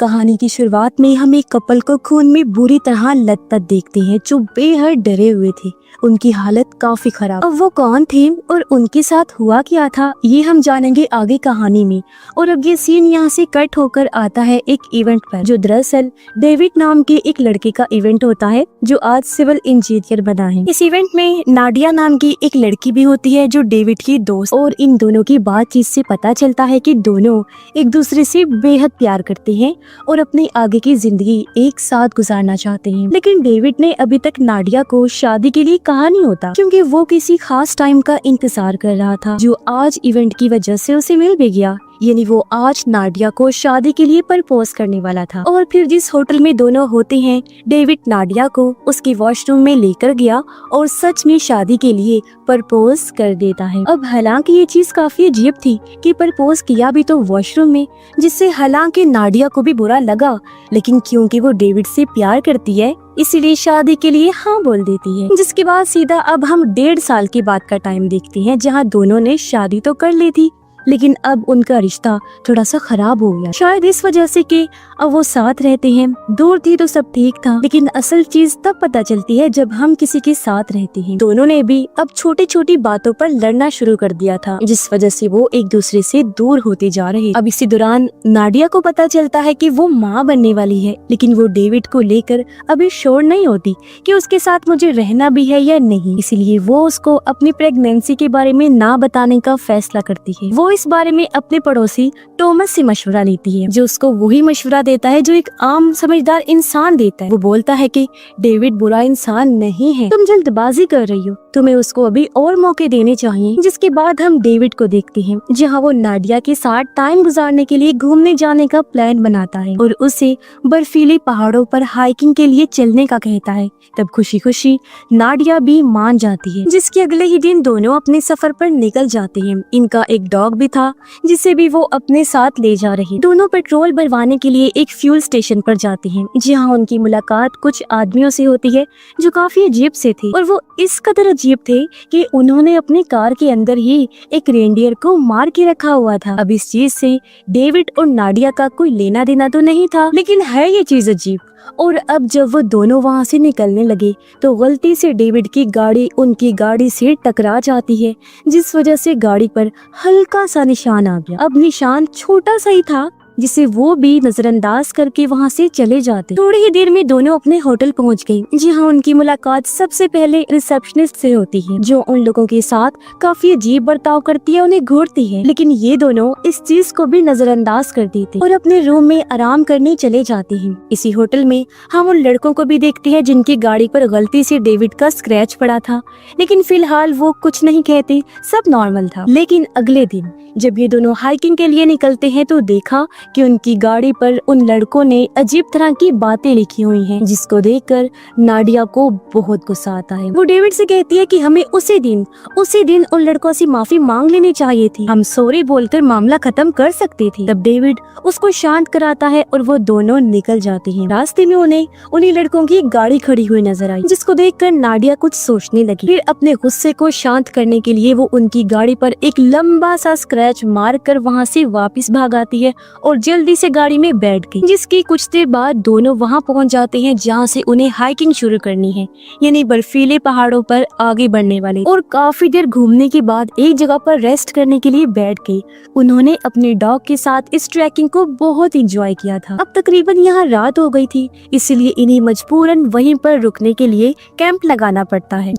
कहानी की शुरुआत में हम एक कपल को खून में बुरी तरह लथपथ देखते हैं जो बेहद डरे हुए थे। उनकी हालत काफी खराब। अब वो कौन थे और उनके साथ हुआ क्या था ये हम जानेंगे आगे कहानी में। और अब ये सीन यहाँ से कट होकर आता है एक इवेंट पर, जो दरअसल डेविड नाम के एक लड़के का इवेंट होता है जो आज सिविल इंजीनियर बना है। इस इवेंट में नाडिया नाम की एक लड़की भी होती है जो डेविड की दोस्त, और इन दोनों की बातचीत से पता चलता है कि दोनों एक दूसरे से बेहद प्यार करते हैं और अपनी आगे की जिंदगी एक साथ गुजारना चाहते हैं। लेकिन डेविड ने अभी तक नाडिया को शादी के लिए कहा नहीं होता, क्योंकि वो किसी खास टाइम का इंतजार कर रहा था जो आज इवेंट की वजह से उसे मिल भी गया। यानी वो आज नाडिया को शादी के लिए प्रपोज करने वाला था। और फिर जिस होटल में दोनों होते हैं, डेविड नाडिया को उसके वॉशरूम में लेकर गया और सच में शादी के लिए प्रपोज कर देता है। अब हालांकि ये चीज काफी अजीब थी कि प्रपोज किया भी तो वॉशरूम में, जिससे हालांकि नाडिया को भी बुरा लगा, लेकिन क्योंकि वो डेविड से प्यार करती है इसीलिए शादी के लिए हाँ बोल देती है। जिसके बाद सीधा अब हम 1.5 साल के बाद का टाइम देखते हैं, जहाँ दोनों ने शादी तो कर ली थी लेकिन अब उनका रिश्ता थोड़ा सा खराब हो गया। शायद इस वजह से कि अब वो साथ रहते हैं। दूर थी तो सब ठीक था, लेकिन असल चीज तब पता चलती है जब हम किसी के साथ रहते हैं। दोनों ने भी अब छोटी छोटी बातों पर लड़ना शुरू कर दिया था, जिस वजह से वो एक दूसरे से दूर होते जा रहे। अब इसी दौरान नाडिया को पता चलता है कि वो माँ बनने वाली है, लेकिन वो डेविड को लेकर अभी श्योर नहीं होती कि उसके साथ मुझे रहना भी है या नहीं। इसलिए वो उसको अपनी प्रेगनेंसी के बारे में ना बताने का फैसला करती है। वो इस बारे में अपने पड़ोसी टॉमस से मशवरा लेती है, जो उसको वही मशवरा देता है जो एक आम समझदार इंसान देता है। वो बोलता है कि डेविड बुरा इंसान नहीं है, तुम जल्दबाजी कर रही हो, तुम्हें उसको अभी और मौके देने चाहिए। जिसके बाद हम डेविड को देखते हैं जहाँ वो नाडिया के साथ टाइम गुजारने के लिए घूमने जाने का प्लान बनाता है और उसे बर्फीले पहाड़ों पर हाइकिंग के लिए चलने का कहता है। तब खुशी खुशी नाडिया भी मान जाती है, जिसके अगले ही दिन दोनों अपने सफर पर निकल जाते हैं। इनका एक डॉग भी था जिसे भी वो अपने साथ ले जा रही। दोनों पेट्रोल भरवाने के लिए एक फ्यूल स्टेशन पर जाते हैं, जहाँ उनकी मुलाकात कुछ आदमियों से होती है जो काफी अजीब से थे, और वो इस कदर अजीब थे कि उन्होंने अपनी कार के अंदर ही एक रेंडियर को मार के रखा हुआ था। अब इस चीज से डेविड और नाडिया का कोई लेना देना तो नहीं था, लेकिन है ये चीज अजीब। और अब जब वो दोनों वहाँ से निकलने लगे तो गलती से डेविड की गाड़ी उनकी गाड़ी से टकरा जाती है, जिस वजह से गाड़ी पर हल्का सा निशान आ गया। अब निशान छोटा सा ही था जिसे वो भी नजरअंदाज करके वहाँ से चले जाते। थोड़ी ही देर में दोनों अपने होटल पहुँच गए, जहाँ उनकी मुलाकात सबसे पहले रिसेप्शनिस्ट से होती है, जो उन लोगों के साथ काफी अजीब बर्ताव करती है, उन्हें घूरती है। लेकिन ये दोनों इस चीज को भी नजरअंदाज कर देते और अपने रूम में आराम करने चले जाते हैं। इसी होटल में हम उन लड़कों को भी देखते हैं जिनकी गाड़ी पर गलती से डेविड का स्क्रैच पड़ा था, लेकिन फिलहाल वो कुछ नहीं कहते, सब नॉर्मल था। लेकिन अगले दिन जब ये दोनों हाइकिंग के लिए निकलते हैं तो देखा कि उनकी गाड़ी पर उन लड़कों ने अजीब तरह की बातें लिखी हुई हैं, जिसको देखकर नाडिया को बहुत गुस्सा आता है। वो डेविड से कहती है कि हमें उसी दिन उन लड़कों से माफी मांग लेनी चाहिए थी, हम सॉरी बोलकर मामला खत्म कर सकते थे। तब डेविड उसको शांत कराता है और वो दोनों निकल जाते हैं। रास्ते में उन्हीं लड़कों की गाड़ी खड़ी हुई नजर आई, जिसको देखकर नाडिया कुछ सोचने लगी। फिर अपने गुस्से को शांत करने के लिए वो उनकी गाड़ी पर एक लंबा सा स्क्रैच मारकर वहाँ से वापस भाग आती है और जल्दी से गाड़ी में बैठ गई। जिसकी कुछ देर बाद दोनों वहाँ पहुँच जाते हैं जहाँ से उन्हें हाइकिंग शुरू करनी है, यानी बर्फीले पहाड़ों पर आगे बढ़ने वाले। और काफी देर घूमने के बाद एक जगह पर रेस्ट करने के लिए बैठ गए। उन्होंने अपने डॉग के साथ इस ट्रैकिंग को बहुत एंजॉय किया था। अब तकरीबन यहाँ रात हो गई थी, इसलिए इन्हें मजबूरन वहीं पर रुकने के लिए कैंप लगाना पड़ता है।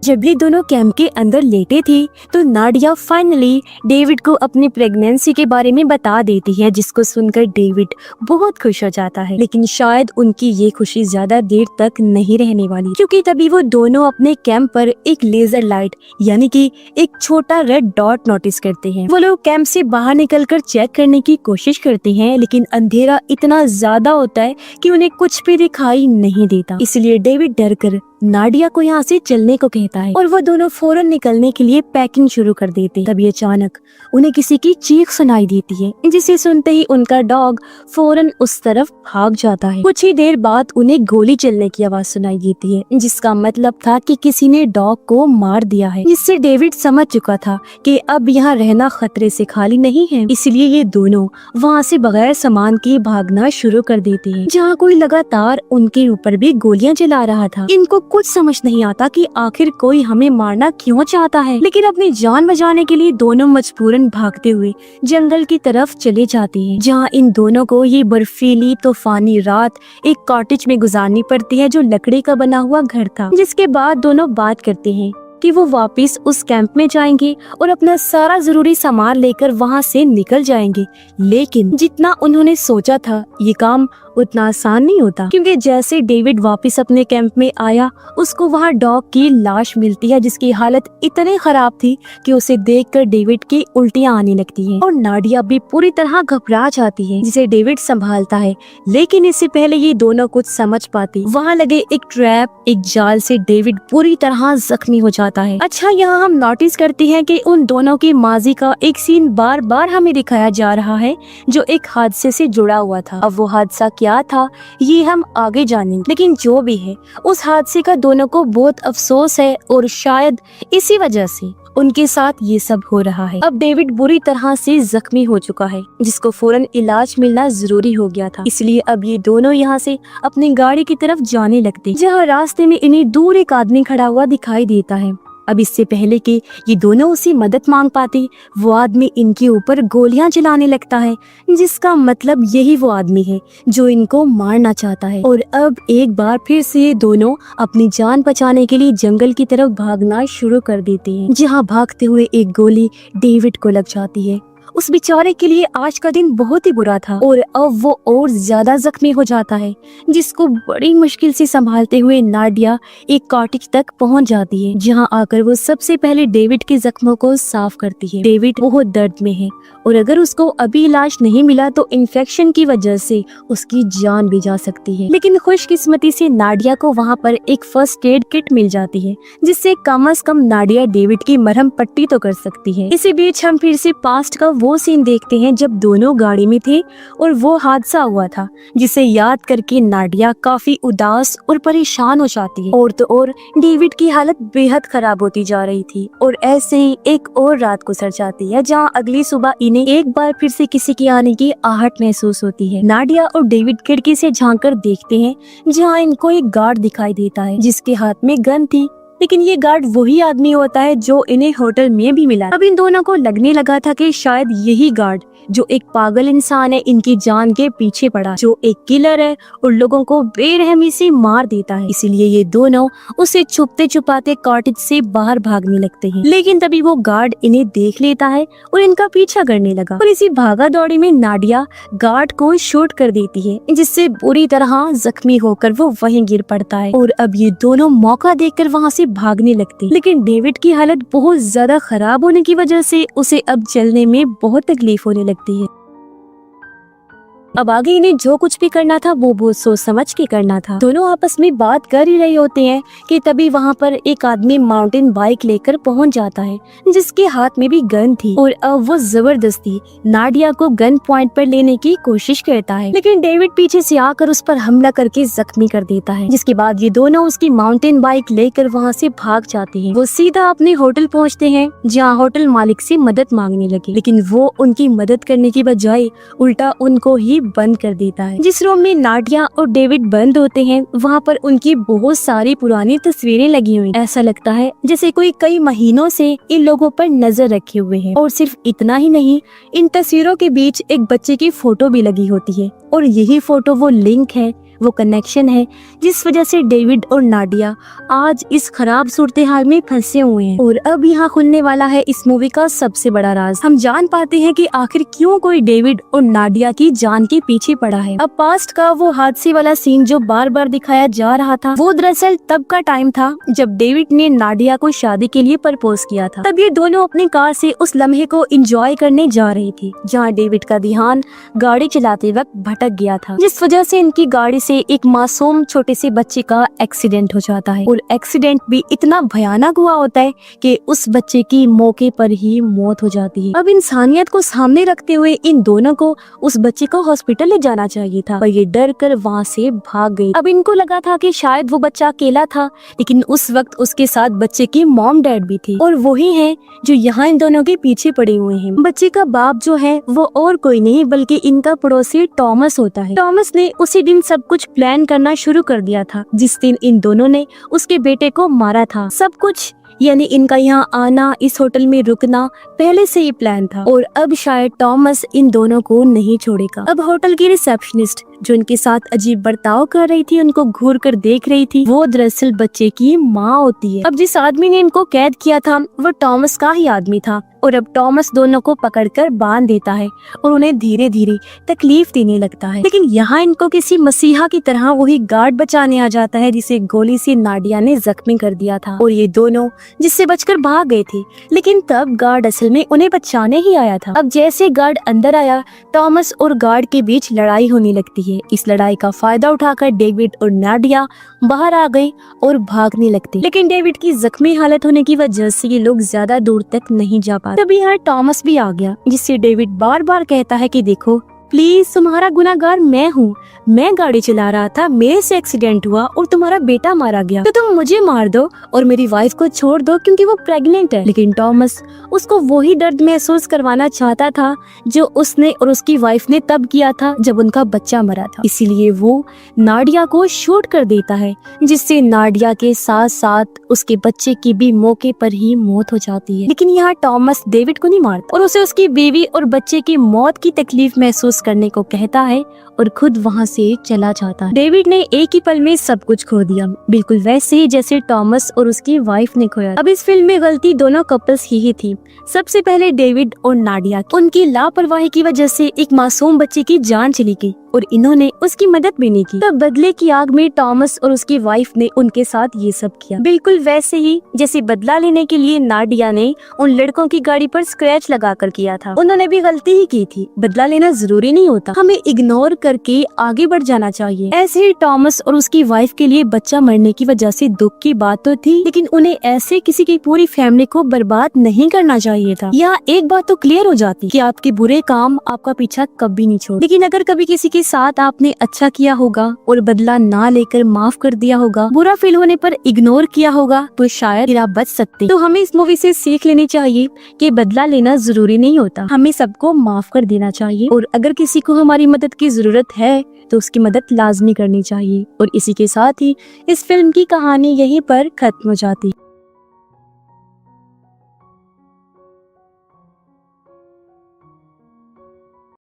जब ये दोनों कैंप के अंदर लेटे थे तो नाडिया फाइनली डेविड को अपनी प्रेगनेंसी के बारे में बता देती है, जिसको सुनकर डेविड बहुत खुश हो जाता है। लेकिन शायद उनकी ये खुशी ज्यादा देर तक नहीं रहने वाली, क्योंकि तभी वो दोनों अपने कैंप पर एक लेजर लाइट यानी कि एक छोटा रेड डॉट नोटिस करते हैं। वो लोग कैंप से बाहर निकलकर चेक करने की कोशिश करते हैं, लेकिन अंधेरा इतना ज्यादा होता है कि उन्हें कुछ भी दिखाई नहीं देता। इसलिए डेविड डरकर नाडिया को यहाँ से चलने को कहता है और वो दोनों फौरन निकलने के लिए पैकिंग शुरू कर देते हैं। तभी अचानक उन्हें किसी की चीख सुनाई देती है, जिसे सुनते ही उनका डॉग फौरन उस तरफ भाग जाता है। कुछ ही देर बाद उन्हें गोली चलने की आवाज सुनाई देती है, जिसका मतलब था कि किसी ने डॉग को मार दिया है, जिससे डेविड समझ चुका था कि अब यहाँ रहना खतरे से खाली नहीं है। इसलिए ये दोनों वहाँ से बगैर सामान के भागना शुरू कर देते हैं, जहाँ कोई लगातार उनके ऊपर भी गोलियां चला रहा था। इनको कुछ समझ नहीं आता कि आखिर कोई हमें मारना क्यों चाहता है, लेकिन अपनी जान बचाने के लिए दोनों मजबूरन भागते हुए जंगल की तरफ चले जाते हैं, जहाँ इन दोनों को ये बर्फीली तूफानी रात एक कॉटेज में गुजारनी पड़ती है, जो लकड़ी का बना हुआ घर था। जिसके बाद दोनों बात करते हैं कि वो वापस उस कैंप में जाएंगे और अपना सारा जरूरी सामान लेकर वहाँ से निकल जाएंगे। लेकिन जितना उन्होंने सोचा था ये काम उतना आसान नहीं होता, क्योंकि जैसे डेविड वापस अपने कैंप में आया उसको वहाँ डॉग की लाश मिलती है, जिसकी हालत इतनी खराब थी कि उसे देखकर डेविड की उल्टियाँ आने लगती हैं और नाडिया भी पूरी तरह घबरा जाती है, जिसे डेविड संभालता है। लेकिन इससे पहले ये दोनों कुछ समझ पाते, वहाँ लगे एक ट्रैप, एक जाल से डेविड पूरी तरह जख्मी हो जाता है। अच्छा, यहाँ हम नोटिस करते हैं कि उन दोनों की माजी का एक सीन बार बार हमें दिखाया जा रहा है, जो एक हादसे से जुड़ा हुआ था। अब वो हादसा क्या था ये हम आगे जानेंगे, लेकिन जो भी है उस हादसे का दोनों को बहुत अफसोस है और शायद इसी वजह से उनके साथ ये सब हो रहा है। अब डेविड बुरी तरह से जख्मी हो चुका है, जिसको फौरन इलाज मिलना जरूरी हो गया था। इसलिए अब ये दोनों यहाँ से अपनी गाड़ी की तरफ जाने लगते, जहाँ रास्ते में इन्हें दूर एक आदमी खड़ा हुआ दिखाई देता है। अब इससे पहले कि ये दोनों उससे मदद मांग पाते, वो आदमी इनके ऊपर गोलियां चलाने लगता है, जिसका मतलब यही वो आदमी है जो इनको मारना चाहता है। और अब एक बार फिर से ये दोनों अपनी जान बचाने के लिए जंगल की तरफ भागना शुरू कर देते हैं, जहां भागते हुए एक गोली डेविड को लग जाती है। उस बेचारे के लिए आज का दिन बहुत ही बुरा था और अब वो और ज्यादा जख्मी हो जाता है, जिसको बड़ी मुश्किल से संभालते हुए नाडिया एक कॉटेज तक पहुंच जाती है, जहां आकर वो सबसे पहले डेविड के जख्मों को साफ करती है। डेविड बहुत दर्द में है और अगर उसको अभी इलाज नहीं मिला तो इन्फेक्शन की वजह से उसकी जान भी जा सकती है। लेकिन खुशकिस्मती से नाडिया को वहाँ पर एक फर्स्ट एड किट मिल जाती है, जिससे कम से कम नाडिया डेविड की मरहम पट्टी तो कर सकती है। इसी बीच हम फिर से पास्ट का वो सीन देखते हैं जब दोनों गाड़ी में थे और वो हादसा हुआ था, जिसे याद करके नाडिया काफी उदास और परेशान हो जाती है। और तो और डेविड की हालत बेहद खराब होती जा रही थी और ऐसे ही एक और रात गुजर जाती है, जहाँ अगली सुबह इन्हें एक बार फिर से किसी के आने की आहट महसूस होती है। नाडिया और डेविड खिड़की से झांक कर देखते हैं, जहाँ इनको एक गार्ड दिखाई देता है जिसके हाथ में गन थी। लेकिन ये गार्ड वही आदमी होता है जो इन्हें होटल में भी मिला। अब इन दोनों को लगने लगा था कि शायद यही गार्ड, जो एक पागल इंसान है, इनकी जान के पीछे पड़ा, जो एक किलर है और लोगों को बेरहमी से मार देता है। इसीलिए ये दोनों उसे छुपते छुपाते कॉटेज से बाहर भागने लगते हैं। लेकिन तभी वो गार्ड इन्हें देख लेता है और इनका पीछा करने लगा और इसी भागा दौड़ी में नाडिया गार्ड को शूट कर देती है, जिससे बुरी तरह जख्मी होकर वो वहीं गिर पड़ता है। और अब ये दोनों मौका देखकर वहाँ से भागने लगते हैं। लेकिन डेविड की हालत बहुत ज्यादा खराब होने की वजह से उसे अब चलने में बहुत तकलीफ होने लगती है। अब आगे इन्हें जो कुछ भी करना था वो बहुत सोच समझ के करना था। दोनों आपस में बात कर ही रहे होते हैं कि तभी वहाँ पर एक आदमी माउंटेन बाइक लेकर पहुँच जाता है, जिसके हाथ में भी गन थी और अब वो जबरदस्ती नाडिया को गन पॉइंट पर लेने की कोशिश करता है। लेकिन डेविड पीछे से आकर उस पर हमला करके जख्मी कर देता है, जिसके बाद ये दोनों उसकी माउंटेन बाइक लेकर वहाँ से भाग जाते हैं। वो सीधा अपने होटल पहुँचते हैं, जहाँ होटल मालिक से मदद मांगने लगे, लेकिन वो उनकी मदद करने की बजाय उल्टा उनको ही बंद कर देता है। जिस रूम में नाडिया और डेविड बंद होते हैं वहाँ पर उनकी बहुत सारी पुरानी तस्वीरें लगी हुई। ऐसा लगता है जैसे कोई कई महीनों से इन लोगों पर नजर रखे हुए है। और सिर्फ इतना ही नहीं, इन तस्वीरों के बीच एक बच्चे की फोटो भी लगी होती है और यही फोटो वो लिंक है, वो कनेक्शन है जिस वजह से डेविड और नाडिया आज इस खराब सूरत हाल में फंसे हुए हैं। और अब यहाँ खुलने वाला है इस मूवी का सबसे बड़ा राज। हम जान पाते हैं कि आखिर क्यों कोई डेविड और नाडिया की जान के पीछे पड़ा है। अब पास्ट का वो हादसे वाला सीन जो बार बार दिखाया जा रहा था, वो दरअसल तब का टाइम था जब डेविड ने नाडिया को शादी के लिए प्रपोज किया था। तब ये दोनों अपनी कार से उस लम्हे को एंजॉय करने जा रही थी, जहाँ डेविड का ध्यान गाड़ी चलाते वक्त भटक गया था, जिस वजह से इनकी गाड़ी से से एक मासूम छोटे से बच्चे का एक्सीडेंट हो जाता है और एक्सीडेंट भी इतना भयानक हुआ होता है कि उस बच्चे की मौके पर ही मौत हो जाती है। अब इंसानियत को सामने रखते हुए इन दोनों को उस बच्चे को हॉस्पिटल ले जाना चाहिए था, पर ये डर कर वहाँ से भाग गए। अब इनको लगा था कि शायद वो बच्चा अकेला था, लेकिन उस वक्त उसके साथ बच्चे की मॉम डैड भी थी और वही है जो यहाँ इन दोनों के पीछे पड़े हुए हैं। बच्चे का बाप जो है वो और कोई नहीं बल्कि इनका पड़ोसी टॉमस होता है। टॉमस ने उसी दिन सब कुछ प्लान करना शुरू कर दिया था जिस दिन इन दोनों ने उसके बेटे को मारा था। सब कुछ यानी इनका यहाँ आना, इस होटल में रुकना पहले से ही प्लान था और अब शायद टॉमस इन दोनों को नहीं छोड़ेगा। अब होटल की रिसेप्शनिस्ट जो इनके साथ अजीब बर्ताव कर रही थी, उनको घूर कर देख रही थी, वो दरअसल बच्चे की माँ होती है। अब जिस आदमी ने इनको कैद किया था वो टॉमस का ही आदमी था और अब टॉमस दोनों को पकड़कर बांध देता है और उन्हें धीरे धीरे तकलीफ देने लगता है। लेकिन यहाँ इनको किसी मसीहा की तरह वही गार्ड बचाने आ जाता है जिसे गोली से नाडिया ने जख्मी कर दिया था और ये दोनों जिससे बचकर भाग गए थे, लेकिन तब गार्ड असल में उन्हें बचाने ही आया था। अब जैसे गार्ड अंदर आया, टॉमस और गार्ड के बीच लड़ाई होने लगती है। इस लड़ाई का फायदा उठाकर डेविड और नाडिया बाहर आ गए और भागने लगते, लेकिन डेविड की जख्मी हालत होने की वजह से ये लोग ज्यादा दूर तक नहीं जा पाते। तभी यहाँ टॉमस भी आ गया जिससे डेविड बार बार कहता है कि देखो प्लीज तुम्हारा गुनाहगार मैं हूँ, मैं गाड़ी चला रहा था, मेरे से एक्सीडेंट हुआ और तुम्हारा बेटा मारा गया, तो तुम मुझे मार दो और मेरी वाइफ को छोड़ दो क्योंकि वो प्रेग्नेंट है। लेकिन टॉमस उसको वही दर्द महसूस करवाना चाहता था जो उसने और उसकी वाइफ ने तब किया था जब उनका बच्चा मरा था, इसीलिए वो नाडिया को शूट कर देता है जिससे नाडिया के साथ साथ उसके बच्चे की भी मौके पर ही मौत हो जाती है। लेकिन यहाँ टॉमस डेविड को नहीं मारता और उसे उसकी बीवी और बच्चे की मौत की तकलीफ महसूस करने को कहता है और खुद वहाँ से चला जाता है। डेविड ने एक ही पल में सब कुछ खो दिया, बिल्कुल वैसे ही जैसे टॉमस और उसकी वाइफ ने खोया। अब इस फिल्म में गलती दोनों कपल्स की ही थी। सबसे पहले डेविड और नाडिया, उनकी लापरवाही की वजह से एक मासूम बच्चे की जान चली गई और इन्होंने उसकी मदद भी नहीं की। तब बदले की आग में टॉमस और उसकी वाइफ ने उनके साथ ये सब किया, बिल्कुल वैसे ही जैसे बदला लेने के लिए नाडिया ने उन लड़कों की गाड़ी पर स्क्रैच लगाकर किया था। उन्होंने भी गलती ही की थी। बदला लेना जरूरी नहीं होता, हमें इग्नोर करके आगे बढ़ जाना चाहिए। ऐसे ही टॉमस और उसकी वाइफ के लिए बच्चा मरने की वजह से दुख की बात तो थी, लेकिन उन्हें ऐसे किसी की पूरी फैमिली को बर्बाद नहीं करना चाहिए था। यहाँ एक बात तो क्लियर हो जाती कि आपके बुरे काम आपका पीछा कभी नहीं छोड़, लेकिन अगर कभी किसी के साथ आपने अच्छा किया होगा और बदला ना लेकर माफ कर दिया होगा, बुरा फील होने पर इग्नोर किया होगा, तो शायद फिर आप बच सकते। तो हमें इस मूवी से सीख लेनी चाहिए कि बदला लेना जरूरी नहीं होता, हमें सबको माफ कर देना चाहिए और अगर किसी को हमारी मदद की जरूरत है तो उसकी मदद लाजमी करनी चाहिए। और इसी के साथ ही इस फिल्म की कहानी यहीं पर खत्म हो जाती है।